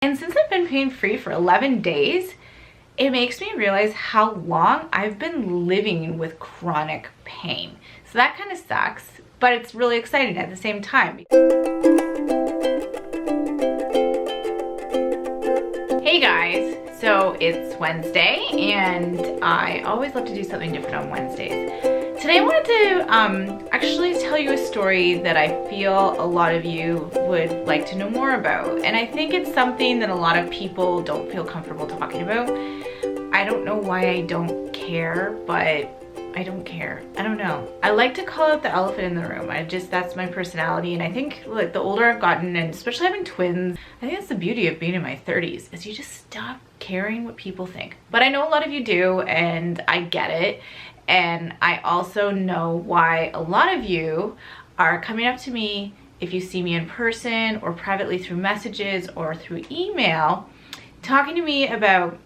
And since I've been pain-free for 11 days, it makes me realize how long I've been living with chronic pain. So that kind of sucks, but it's really exciting at the same time. Hey guys, so it's Wednesday and I always love to do something different on Wednesdays. Today I wanted to actually tell you a story that I feel a lot of you would like to know more about. And I think it's something that a lot of people don't feel comfortable talking about. I don't know why I don't care, but I don't care. I don't know. I like to call out the elephant in the room. That's my personality. And I think like the older I've gotten, and especially having twins, I think that's the beauty of being in my 30s, is you just stop caring what people think. But I know a lot of you do, and I get it. And I also know why a lot of you are coming up to me, if you see me in person or privately through messages or through email, talking to me about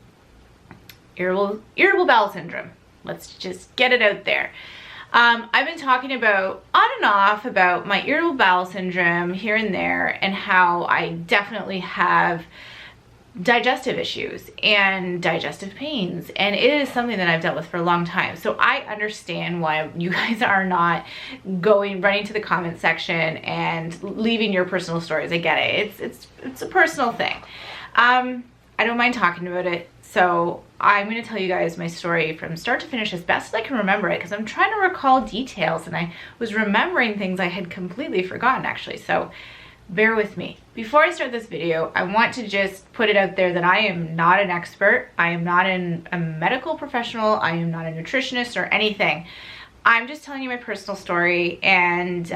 irritable bowel syndrome. Let's just get it out there. I've been talking about on and off about my irritable bowel syndrome here and there, and how I definitely have digestive issues and digestive pains, and it is something that I've dealt with for a long time. So I understand why you guys are not running to the comment section and leaving your personal stories. I get it. It's a personal thing. I don't mind talking about it. So I'm going to tell you guys my story from start to finish as best as I can remember it, because I'm trying to recall details and I was remembering things I had completely forgotten actually. So bear with me. Before I start this video, I want to just put it out there that I am not an expert. I am not a medical professional. I am not a nutritionist or anything. I'm just telling you my personal story, and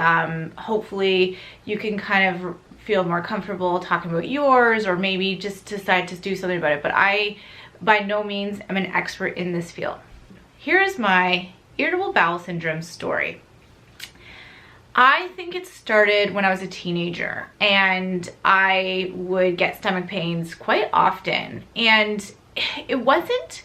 hopefully you can kind of feel more comfortable talking about yours, or maybe just decide to do something about it. But I, by no means, am an expert in this field. Here is my irritable bowel syndrome story. I think it started when I was a teenager, and I would get stomach pains quite often, and it wasn't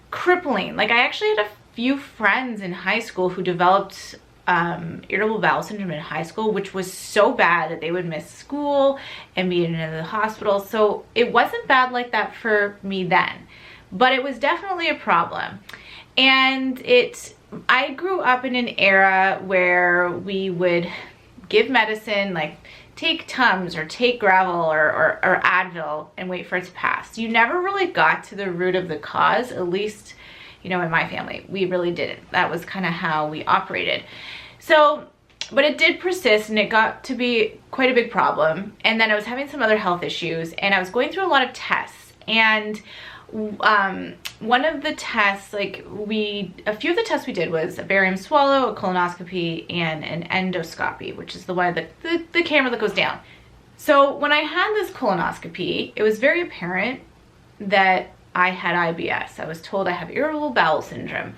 crippling. Like, I actually had a few friends in high school who developed irritable bowel syndrome in high school, which was so bad that they would miss school and be in the hospital. So it wasn't bad like that for me then, but it was definitely a problem. And I grew up in an era where we would give medicine, like take Tums or take Gravel or Advil, and wait for it to pass. You never really got to the root of the cause, at least, you know, in my family. We really didn't. That was kind of how we operated. So, but it did persist, and it got to be quite a big problem. And then I was having some other health issues, and I was going through a lot of tests. And one of the tests, a few of the tests we did was a barium swallow, a colonoscopy, and an endoscopy, which is the one the camera that goes down. So when I had this colonoscopy, it was very apparent that I had IBS. I was told I have irritable bowel syndrome.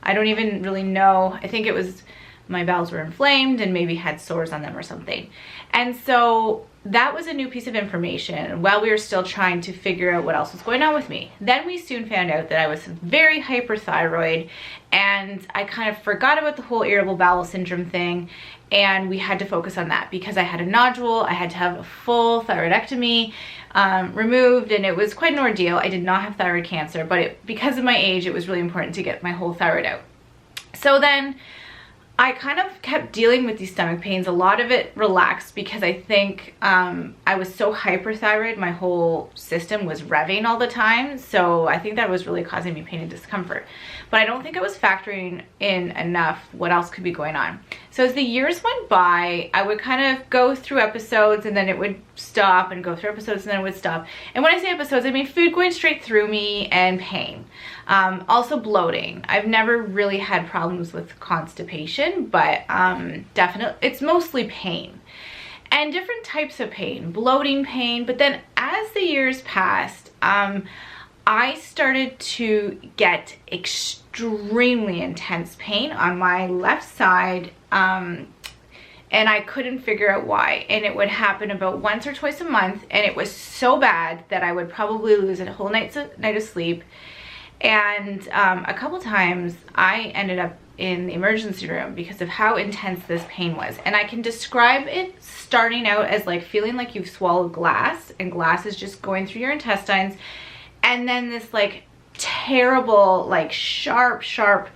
I don't even really know. I think it was my bowels were inflamed and maybe had sores on them or something. And so that was a new piece of information while we were still trying to figure out what else was going on with me. Then we soon found out that I was very hyperthyroid, and I kind of forgot about the whole irritable bowel syndrome thing, and we had to focus on that because I had a nodule. I had to have a full thyroidectomy removed, and it was quite an ordeal. I did not have thyroid cancer, but because of my age, it was really important to get my whole thyroid out. So then I kind of kept dealing with these stomach pains. A lot of it relaxed because I think I was so hyperthyroid, my whole system was revving all the time. So I think that was really causing me pain and discomfort. But I don't think I was factoring in enough what else could be going on. So as the years went by, I would kind of go through episodes, and then it would stop, and go through episodes, and then it would stop. And when I say episodes, I mean food going straight through me and pain. Also bloating. I've never really had problems with constipation, but definitely it's mostly pain. And different types of pain, bloating pain. But then as the years passed, I started to get extremely intense pain on my left side, and I couldn't figure out why. And it would happen about once or twice a month, and it was so bad that I would probably lose a whole night of sleep. And a couple times I ended up in the emergency room because of how intense this pain was. And I can describe it starting out as like feeling like you've swallowed glass, and glass is just going through your intestines, and then this like terrible, like sharp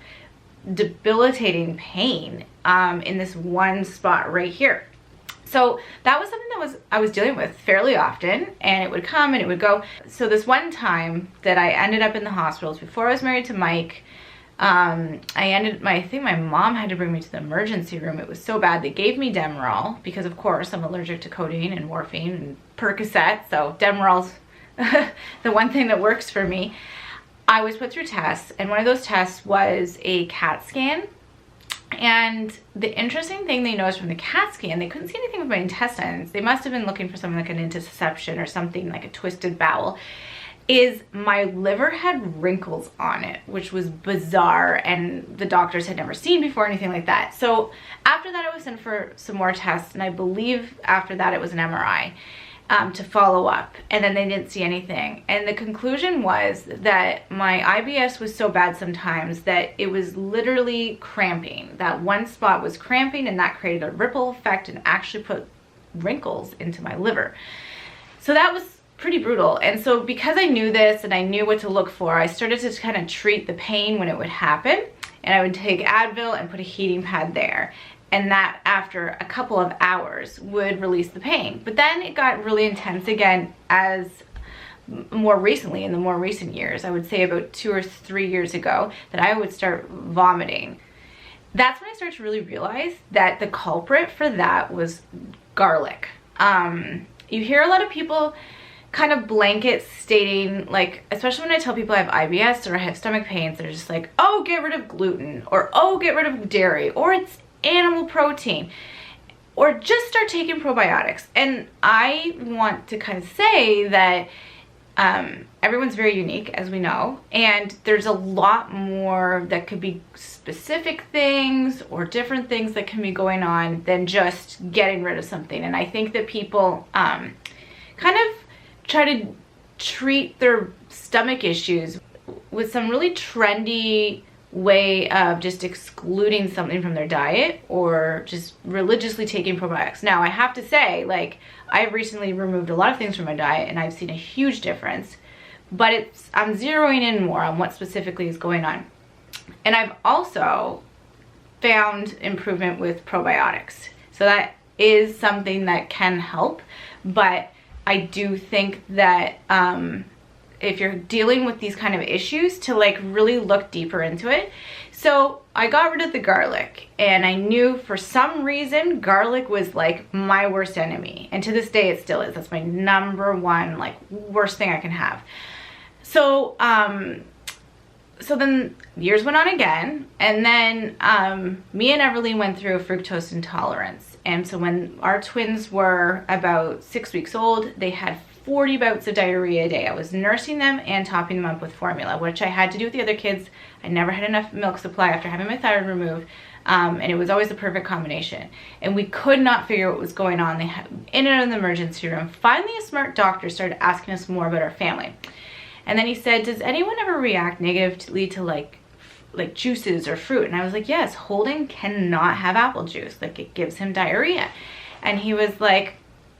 debilitating pain in this one spot right here. So that was something that I was dealing with fairly often, and it would come and it would go. So this one time that I ended up in the hospitals before I was married to Mike, I think my mom had to bring me to the emergency room. It was so bad. They gave me Demerol because of course I'm allergic to codeine and morphine and Percocet. So Demerol's the one thing that works for me. I was put through tests, and one of those tests was a CAT scan. And the interesting thing they noticed from the CAT scan, they couldn't see anything with my intestines. They must have been looking for something like an intussusception or something like a twisted bowel, is my liver had wrinkles on it, which was bizarre, and the doctors had never seen before, anything like that. So after that I was sent for some more tests, and I believe after that it was an MRI to follow up, and then they didn't see anything. And the conclusion was that my IBS was so bad sometimes that it was literally cramping. That one spot was cramping, and that created a ripple effect and actually put wrinkles into my liver. So that was pretty brutal. And so because I knew this and I knew what to look for, I started to kind of treat the pain when it would happen, and I would take Advil and put a heating pad there. And that after a couple of hours would release the pain. But then it got really intense again as more recently, in the more recent years, I would say about 2 or 3 years ago, that I would start vomiting. That's when I started to really realize that the culprit for that was garlic. You hear a lot of people kind of blanket stating, like, especially when I tell people I have IBS or I have stomach pains, they're just like, oh, get rid of gluten, or oh, get rid of dairy, or it's animal protein, or just start taking probiotics. And I want to kind of say that everyone's very unique, as we know, and there's a lot more that could be specific things or different things that can be going on than just getting rid of something. And I think that people kind of try to treat their stomach issues with some really trendy way of just excluding something from their diet or just religiously taking probiotics. Now I have to say, like, I've recently removed a lot of things from my diet and I've seen a huge difference, but I'm zeroing in more on what specifically is going on. And I've also found improvement with probiotics. So that is something that can help, but I do think that if you're dealing with these kind of issues, to like really look deeper into it. So I got rid of the garlic, and I knew for some reason garlic was like my worst enemy, and to this day it still is. That's my number one, like, worst thing I can have. So so then years went on again, and then me and Everly went through a fructose intolerance. And so when our twins were about 6 weeks old, they had 40 bouts of diarrhea a day. I was nursing them and topping them up with formula, which I had to do with the other kids. I never had enough milk supply after having my thyroid removed, and it was always the perfect combination. And we could not figure out what was going on. They had in and out of the emergency room. Finally, a smart doctor started asking us more about our family. And then he said, does anyone ever react negatively to like juices or fruit? And I was like, yes, Holden cannot have apple juice. Like, it gives him diarrhea. And he was like,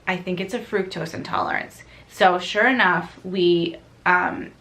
I think it's a fructose intolerance. So sure enough, we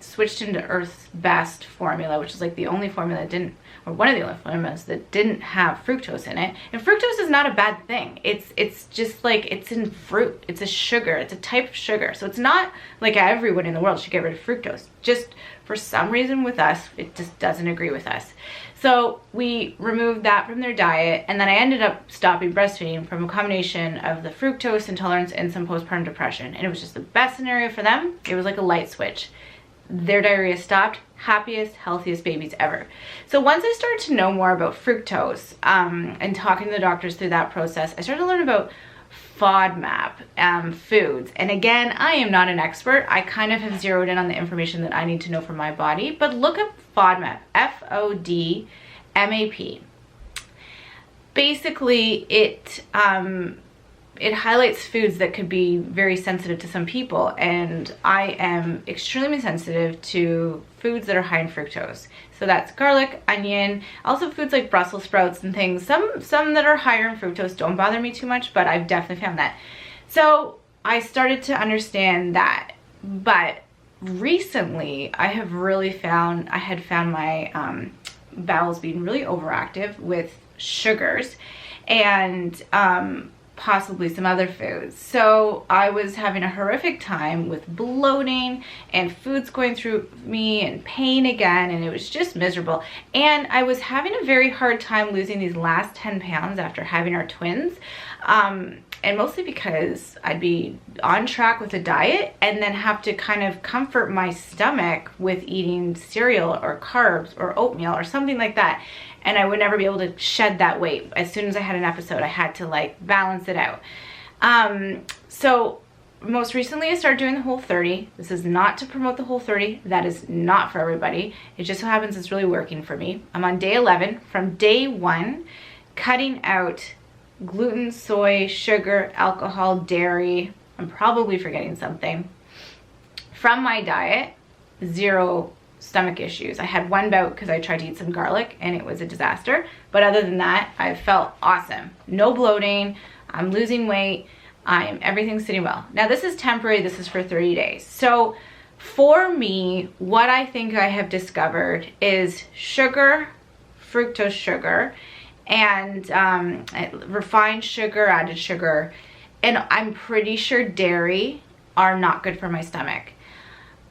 switched into Earth's Best formula, which is like the only formula that didn't, or one of the only formulas that didn't have fructose in it. And fructose is not a bad thing. It's just like, it's in fruit. It's a sugar. It's a type of sugar. So it's not like everyone in the world should get rid of fructose. Just for some reason with us, it just doesn't agree with us. So we removed that from their diet, and then I ended up stopping breastfeeding from a combination of the fructose intolerance and some postpartum depression. And it was just the best scenario for them. It was like a light switch. Their diarrhea stopped. Happiest, healthiest babies ever. So once I started to know more about fructose and talking to the doctors through that process, I started to learn about Fodmap Foods. And again, I am not an expert. I kind of have zeroed in on the information that I need to know for my body, but look up Fodmap, Fodmap. Basically, it it highlights foods that could be very sensitive to some people, and I am extremely sensitive to foods that are high in fructose. So that's garlic, onion, also foods like Brussels sprouts and things. Some that are higher in fructose don't bother me too much, but I've definitely found that. So I started to understand that, but recently I have really found, I had found my bowels being really overactive with sugars and possibly some other foods. So I was having a horrific time with bloating and foods going through me and pain again, and it was just miserable. And I was having a very hard time losing these last 10 pounds after having our twins. And mostly because I'd be on track with a diet and then have to kind of comfort my stomach with eating cereal or carbs or oatmeal or something like that. And I would never be able to shed that weight. As soon as I had an episode, I had to like balance it out. So most recently I started doing the WHOLE30. This is not to promote the WHOLE30. That is not for everybody. It just so happens it's really working for me. I'm on day 11. From day 1, cutting out gluten, soy, sugar, alcohol, dairy. I'm probably forgetting something. From my diet, 0 stomach issues. I had one bout because I tried to eat some garlic and it was a disaster. But other than that, I felt awesome. No bloating. I'm losing weight. Everything's sitting well. Now this is temporary. This is for 30 days. So for me, what I think I have discovered is sugar, fructose sugar, and refined sugar, added sugar, and I'm pretty sure dairy are not good for my stomach.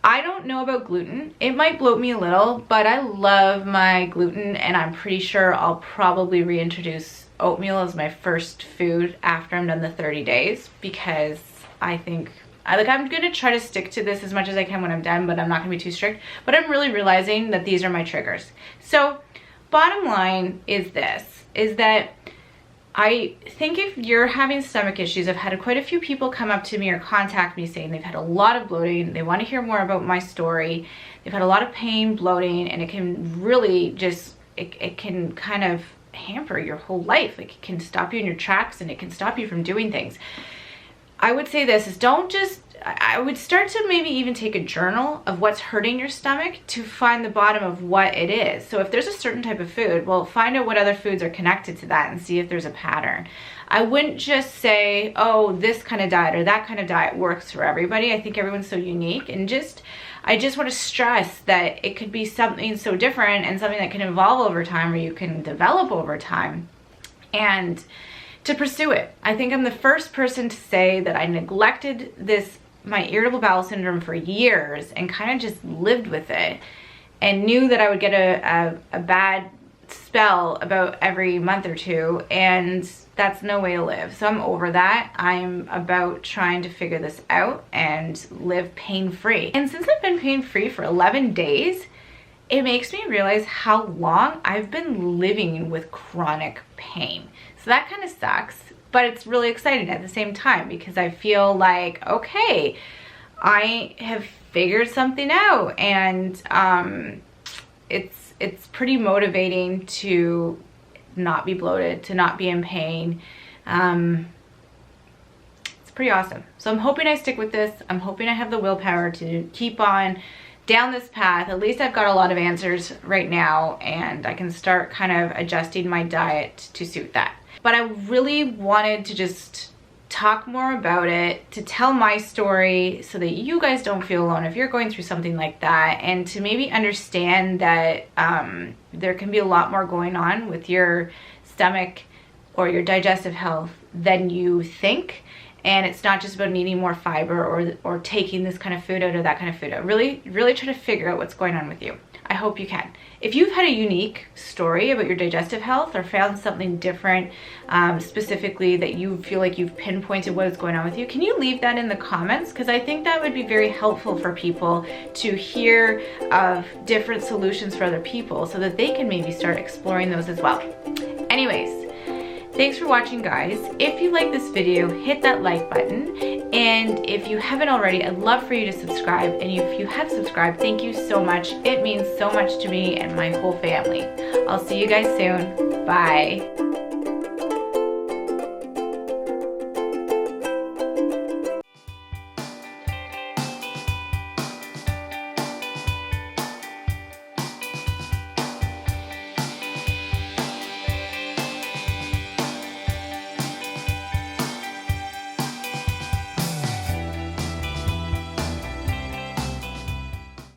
I don't know about gluten. It might bloat me a little, but I love my gluten, and I'm pretty sure I'll probably reintroduce oatmeal as my first food after I'm done the 30 days, because I think I'm gonna try to stick to this as much as I can when I'm done, but I'm not gonna be too strict. But I'm really realizing that these are my triggers. So bottom line is this, is that I think if you're having stomach issues, I've had quite a few people come up to me or contact me saying they've had a lot of bloating, they want to hear more about my story, they've had a lot of pain, bloating, and it can really just, it can kind of hamper your whole life. Like it can stop you in your tracks and it can stop you from doing things. I would say this is I would start to maybe even take a journal of what's hurting your stomach to find the bottom of what it is. So if there's a certain type of food, well, find out what other foods are connected to that and see if there's a pattern. I wouldn't just say, oh, this kind of diet or that kind of diet works for everybody. I think everyone's so unique, and I just want to stress that it could be something so different and something that can evolve over time or you can develop over time. And to pursue it. I think I'm the first person to say that I neglected my irritable bowel syndrome for years and kind of just lived with it and knew that I would get a bad spell about every month or two, and that's no way to live. So I'm over that. I'm about trying to figure this out and live pain-free. And since I've been pain-free for 11 days, it makes me realize how long I've been living with chronic pain. So that kind of sucks, but it's really exciting at the same time because I feel like, okay, I have figured something out, and it's pretty motivating to not be bloated, to not be in pain. It's pretty awesome. So I'm hoping I stick with this. I'm hoping I have the willpower to keep on down this path. At least I've got a lot of answers right now, and I can start kind of adjusting my diet to suit that. But I really wanted to just talk more about it, to tell my story so that you guys don't feel alone if you're going through something like that, and to maybe understand that there can be a lot more going on with your stomach or your digestive health than you think. And it's not just about needing more fiber or taking this kind of food out or that kind of food out. Really try to figure out what's going on with you. I hope you can. If you've had a unique story about your digestive health or found something different, specifically that you feel like you've pinpointed what is going on with you, can you leave that in the comments? Because I think that would be very helpful for people to hear of different solutions for other people so that they can maybe start exploring those as well. Anyways, thanks for watching, guys. If you like this video, hit that like button. And if you haven't already, I'd love for you to subscribe. And if you have subscribed, thank you so much. It means so much to me and my whole family. I'll see you guys soon. Bye.